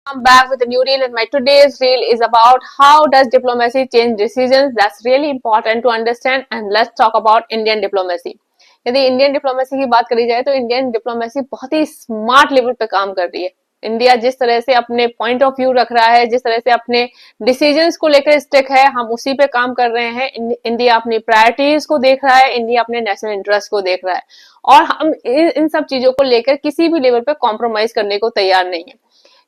I'm back with a new reel, and my today's reel is about how does diplomacy change decisions. That's really important to understand, and let's talk about Indian diplomacy. यदि Indian diplomacy की बात करी जाए तो Indian diplomacy बहुत ही smart level पे काम कर रही है। इंडिया जिस तरह से अपने पॉइंट ऑफ व्यू रख रहा है, जिस तरह से अपने डिसीजंस को लेकर स्टिक है, हम उसी पे काम कर रहे हैं। इंडिया अपनी प्रायोरिटीज को देख रहा है, इंडिया अपने नेशनल इंटरेस्ट को देख रहा है, और हम इन सब चीजों को लेकर किसी भी लेवल पे कॉम्प्रोमाइज करने को तैयार नहीं है।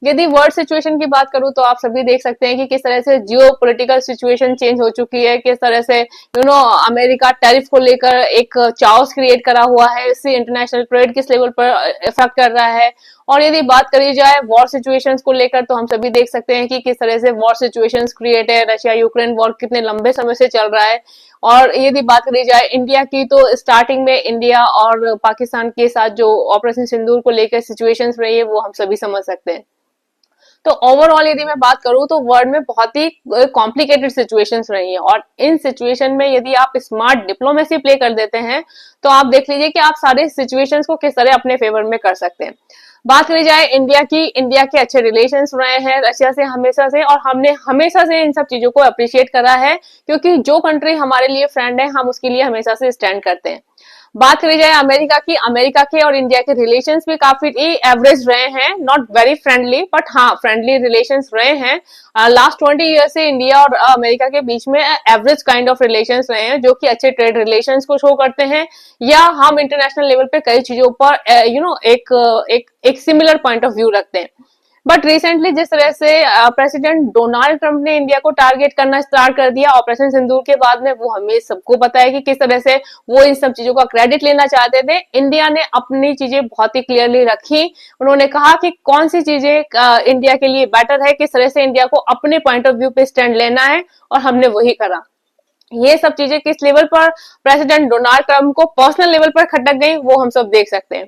यदि वर्ल्ड सिचुएशन की बात करूं तो आप सभी देख सकते हैं कि किस तरह से जियो पोलिटिकल सिचुएशन चेंज हो चुकी है, किस तरह से अमेरिका टैरिफ को लेकर एक चाओस क्रिएट करा हुआ है, इससे इंटरनेशनल ट्रेड किस लेवल पर इफेक्ट कर रहा है। और यदि बात करी जाए वॉर सिचुएशंस को लेकर तो हम सभी देख सकते हैं कि किस तरह से वॉर सिचुएशंस क्रिएट है, रशिया यूक्रेन वॉर कितने लंबे समय से चल रहा है। और यदि बात करी जाए इंडिया की तो स्टार्टिंग में इंडिया और पाकिस्तान के साथ जो ऑपरेशन सिंदूर को लेकर सिचुएशंस रही है वो हम सभी समझ सकते हैं। तो ओवरऑल यदि मैं बात करूं तो वर्ल्ड में बहुत ही कॉम्प्लिकेटेड सिचुएशंस रही हैं, और इन सिचुएशन में यदि आप स्मार्ट डिप्लोमेसी प्ले कर देते हैं तो आप देख लीजिए कि आप सारे सिचुएशंस को किस तरह अपने फेवर में कर सकते हैं। बात करी जाए इंडिया की, इंडिया के अच्छे रिलेशंस रहे हैं रशिया से हमेशा से, और हमने हमेशा से इन सब चीजों को अप्रिशिएट करा है, क्योंकि जो कंट्री हमारे लिए फ्रेंड है हम उसके लिए हमेशा से स्टैंड करते हैं। बात करी जाए अमेरिका की, अमेरिका के और इंडिया के रिलेशंस भी काफी एवरेज रहे हैं, नॉट वेरी फ्रेंडली बट हाँ फ्रेंडली रिलेशंस रहे हैं। लास्ट 20 ईयर से इंडिया और अमेरिका के बीच में एवरेज काइंड ऑफ रिलेशंस रहे हैं, जो कि अच्छे ट्रेड रिलेशंस को शो करते हैं, या हम इंटरनेशनल लेवल पे कई चीजों पर एक सिमिलर पॉइंट ऑफ व्यू रखते हैं। बट रिसेंटली जिस तरह से प्रेसिडेंट डोनाल्ड ट्रंप ने इंडिया को टारगेट करना स्टार्ट कर दिया ऑपरेशन सिंदूर के बाद में, वो हमें सबको पता है कि किस तरह से वो इन सब चीजों का क्रेडिट लेना चाहते थे। इंडिया ने अपनी चीजें बहुत ही क्लियरली रखी, उन्होंने कहा कि कौन सी चीजें इंडिया के लिए बेटर है, किस तरह से इंडिया को अपने पॉइंट ऑफ व्यू पे स्टैंड लेना है, और हमने वही करा। ये सब चीजें किस लेवल पर प्रेसिडेंट डोनाल्ड ट्रंप को पर्सनल लेवल पर खटक गई वो हम सब देख सकते हैं।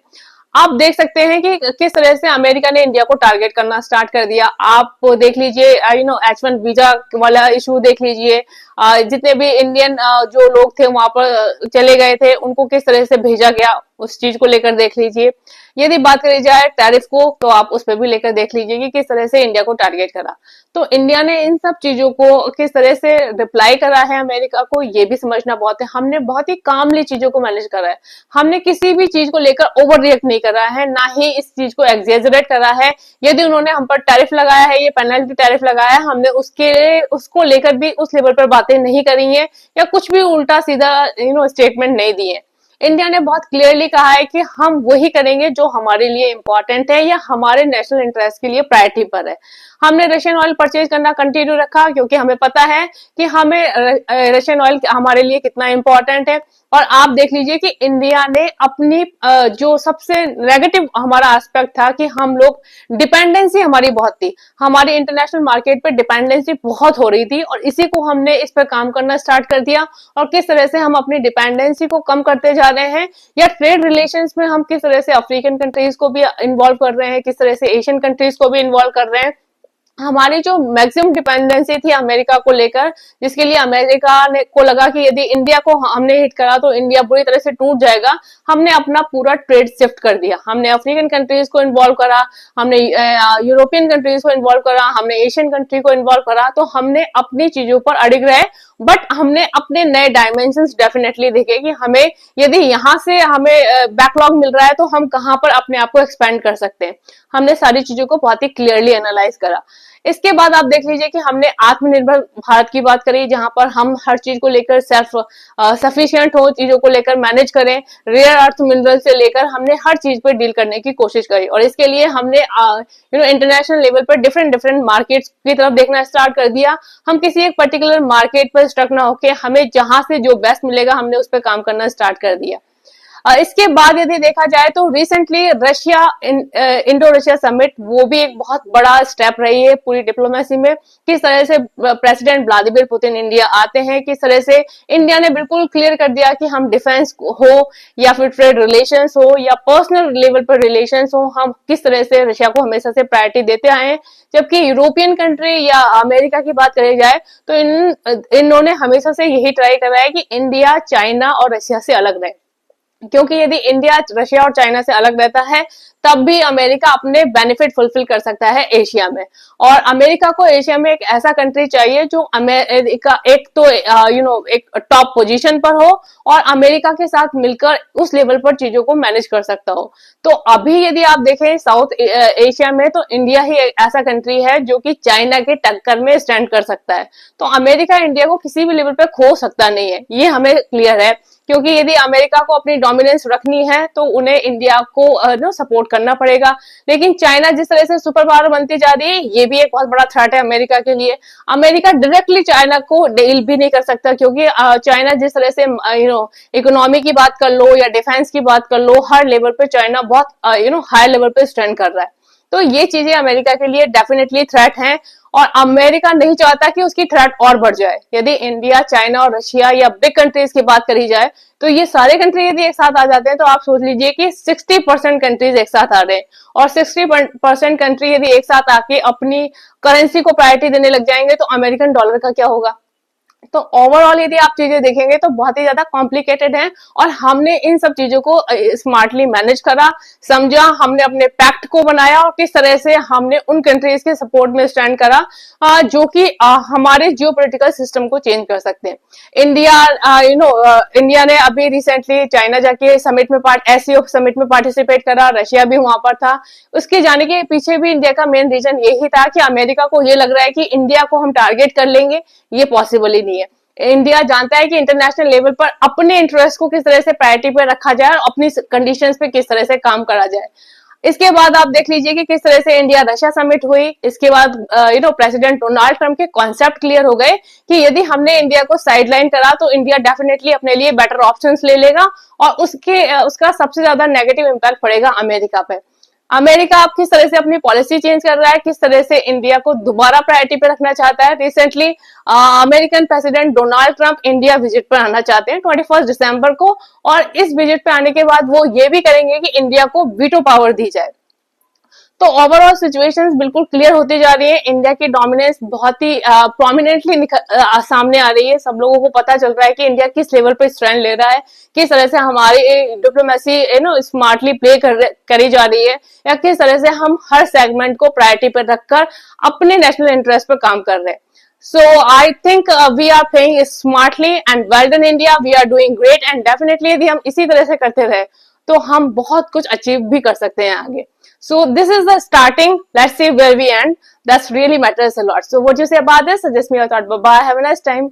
आप देख सकते हैं कि किस तरह से अमेरिका ने इंडिया को टारगेट करना स्टार्ट कर दिया। आप देख लीजिए H1 वीजा वाला इशू देख लीजिए, जितने भी इंडियन जो लोग थे वहां पर चले गए थे उनको किस तरह से भेजा गया, उस चीज को लेकर देख लीजिए। यदि बात करी जाए टैरिफ को तो आप उस पर भी लेकर देख लीजिए कि किस तरह से इंडिया को टारगेट करा। तो इंडिया ने इन सब चीजों को किस तरह से रिप्लाई करा है अमेरिका को, ये भी समझना बहुत है। हमने बहुत ही कामली चीजों को मैनेज करा है, हमने किसी भी चीज को लेकर ओवर रिएक्ट नहीं करा है, ना ही इस चीज को एक्सेजरेट करा है। यदि उन्होंने हम पर टैरिफ लगाया है, ये पेनल्टी टैरिफ लगाया है, हमने उसको लेकर भी उस लेवल पर बातें नहीं करी है, या कुछ भी उल्टा सीधा स्टेटमेंट नहीं दिए। इंडिया ने बहुत क्लियरली कहा है कि हम वही करेंगे जो हमारे लिए इंपॉर्टेंट है या हमारे नेशनल इंटरेस्ट के लिए प्रायोरिटी पर है। हमने रशियन ऑयल परचेज करना कंटिन्यू रखा, क्योंकि हमें पता है कि हमें रशियन ऑयल हमारे लिए कितना इंपॉर्टेंट है। और आप देख लीजिए कि इंडिया ने अपनी जो सबसे नेगेटिव हमारा एस्पेक्ट था कि हम लोग डिपेंडेंसी हमारी बहुत थी, हमारी इंटरनेशनल मार्केट पे डिपेंडेंसी बहुत हो रही थी, और इसी को हमने इस पर काम करना स्टार्ट कर दिया। और किस तरह से हम अपनी डिपेंडेंसी को कम करते जा रहे हैं, या ट्रेड रिलेशंस में हम किस तरह से अफ्रीकन कंट्रीज को भी इन्वॉल्व कर रहे हैं, किस तरह से एशियन कंट्रीज को भी इन्वॉल्व कर रहे हैं। हमारी जो मैक्सिमम डिपेंडेंसी थी अमेरिका को लेकर, जिसके लिए अमेरिका को लगा कि यदि इंडिया को हमने हिट करा तो इंडिया बुरी तरह से टूट जाएगा, हमने अपना पूरा ट्रेड शिफ्ट कर दिया। हमने अफ्रीकन कंट्रीज को इन्वॉल्व करा, हमने यूरोपियन कंट्रीज को इन्वॉल्व करा, हमने एशियन कंट्री को इन्वॉल्व करा। तो हमने अपनी चीजों पर अड़िग रहे, बट हमने अपने नए डायमेंशंस डेफिनेटली देखे कि हमें यदि यहाँ से हमें बैकलॉग मिल रहा है तो हम कहाँ पर अपने आप को एक्सपेंड कर सकते हैं। हमने सारी चीजों को बहुत ही क्लियरली एनालाइज करा। इसके बाद आप देख लीजिए कि हमने आत्मनिर्भर भारत की बात करी, जहां पर हम हर चीज को लेकर सेल्फ सफिशिएंट हो, चीजों को लेकर मैनेज करें, रेयर अर्थ मिनरल से लेकर हमने हर चीज पर डील करने की कोशिश करी। और इसके लिए हमने इंटरनेशनल लेवल पर डिफरेंट मार्केट्स की तरफ देखना स्टार्ट कर दिया। हम किसी एक पर्टिकुलर मार्केट पर स्टक ना होके हमें जहां से जो बेस्ट मिलेगा हमने उस पर काम करना स्टार्ट कर दिया। इसके बाद यदि देखा जाए तो recently Russia Indo Russia summit, वो भी एक बहुत बड़ा स्टेप रही है पूरी डिप्लोमेसी में। किस तरह से प्रेसिडेंट व्लादिमीर पुतिन इंडिया आते हैं, किस तरह से इंडिया ने बिल्कुल क्लियर कर दिया कि हम डिफेंस हो या फिर ट्रेड रिलेशंस हो या पर्सनल लेवल पर रिलेशंस हो, हम किस तरह से रशिया को हमेशा से प्रायोरिटी देते आए हैं। जबकि यूरोपियन कंट्री या अमेरिका की बात करी जाए तो इन्होंने हमेशा से यही ट्राई करा है कि इंडिया, चाइना और रशिया से अलग रहे। क्योंकि यदि इंडिया रशिया और चाइना से अलग रहता है तब भी अमेरिका अपने बेनिफिट फुलफिल कर सकता है एशिया में। और अमेरिका को एशिया में एक ऐसा कंट्री चाहिए जो अमेरिका एक तो एक टॉप पोजीशन पर हो और अमेरिका के साथ मिलकर उस लेवल पर चीजों को मैनेज कर सकता हो। तो अभी यदि आप देखें साउथ एशिया में तो इंडिया ही एक ऐसा कंट्री है जो कि चाइना के टक्कर में स्टैंड कर सकता है। तो अमेरिका इंडिया को किसी भी लेवल पर खो सकता नहीं है, ये हमें क्लियर है। क्योंकि यदि अमेरिका को अपनी डोमिनेंस रखनी है तो उन्हें इंडिया को सपोर्ट करना पड़ेगा। लेकिन चाइना जिस तरह से सुपर पावर बनती जा रही है ये भी एक बहुत बड़ा थ्रेट है अमेरिका के लिए। अमेरिका डायरेक्टली चाइना को डील भी नहीं कर सकता क्योंकि चाइना जिस तरह से इकोनॉमी की बात कर लो या डिफेंस की बात कर लो, हर लेवल पे चाइना बहुत हाई लेवल पे स्टैंड कर रहा है। तो ये चीजें अमेरिका के लिए डेफिनेटली थ्रेट हैं और अमेरिका नहीं चाहता कि उसकी थ्रेट और बढ़ जाए। यदि इंडिया, चाइना और रशिया या बिग कंट्रीज की बात करी जाए तो ये सारे कंट्री यदि एक साथ आ जाते हैं तो आप सोच लीजिए कि 60% कंट्रीज एक साथ आ रहे हैं और 60% कंट्री यदि एक साथ आके अपनी करेंसी को प्रायोरिटी देने लग जाएंगे तो अमेरिकन डॉलर का क्या होगा। तो ओवरऑल यदि आप चीजें देखेंगे तो बहुत ही ज्यादा कॉम्प्लिकेटेड है और हमने इन सब चीजों को स्मार्टली मैनेज करा, समझा, हमने अपने पैक्ट को बनाया और किस तरह से हमने उन कंट्रीज के सपोर्ट में स्टैंड करा जो कि हमारे जियोपॉलिटिकल सिस्टम को चेंज कर सकते हैं। इंडिया ने अभी रिसेंटली चाइना जाके समिट में एससीओ समिट में पार्टिसिपेट करा, रशिया भी वहां पर था। उसके जाने के पीछे भी इंडिया का मेन रीजन यही था कि अमेरिका को ये लग रहा है कि इंडिया को हम टारगेट कर लेंगे, ये पॉसिबल ही नहीं है। इंडिया जानता है कि इंटरनेशनल लेवल पर अपने इंटरेस्ट को किस तरह से प्रायोरिटी पे रखा जाए और अपनी कंडीशंस पे किस तरह से काम करा जाए। इसके बाद आप देख लीजिए कि किस तरह से इंडिया रशिया समिट हुई। इसके बाद प्रेसिडेंट डोनाल्ड ट्रंप के कॉन्सेप्ट क्लियर हो गए कि यदि हमने इंडिया को साइडलाइन करा तो इंडिया डेफिनेटली अपने लिए बेटर ऑप्शंस ले लेगा और उसका सबसे ज्यादा नेगेटिव इंपैक्ट पड़ेगा अमेरिका पे। अमेरिका अब किस तरह से अपनी पॉलिसी चेंज कर रहा है, किस तरह से इंडिया को दोबारा प्रायोरिटी पे रखना चाहता है। Recently American president Donald Trump India visit पर आना चाहते हैं 21 दिसंबर को और इस विजिट पे आने के बाद वो ये भी करेंगे कि इंडिया को वीटो पावर दी जाए। तो ओवरऑल सिचुएशंस बिल्कुल क्लियर होती जा रही है। इंडिया की डोमिनेंस बहुत ही प्रोमिनेंटली सामने आ रही है। सब लोगों को पता चल रहा है कि इंडिया किस लेवल पे स्टैंड ले रहा है, किस तरह से हमारी डिप्लोमेसी स्मार्टली प्ले करी जा रही है या किस तरह से हम हर सेगमेंट को प्रायोरिटी पर रखकर अपने नेशनल इंटरेस्ट पर काम कर रहे हैं। So I think we are playing smartly and well done India. We are doing great and definitely यदि हम इसी तरह से करते रहे तो हम बहुत कुछ अचीव भी कर सकते हैं आगे। So this is the starting. Let's see where we end. That's really matters a lot. So what you say about this? Suggest me your thought. Bye bye. Have a nice time.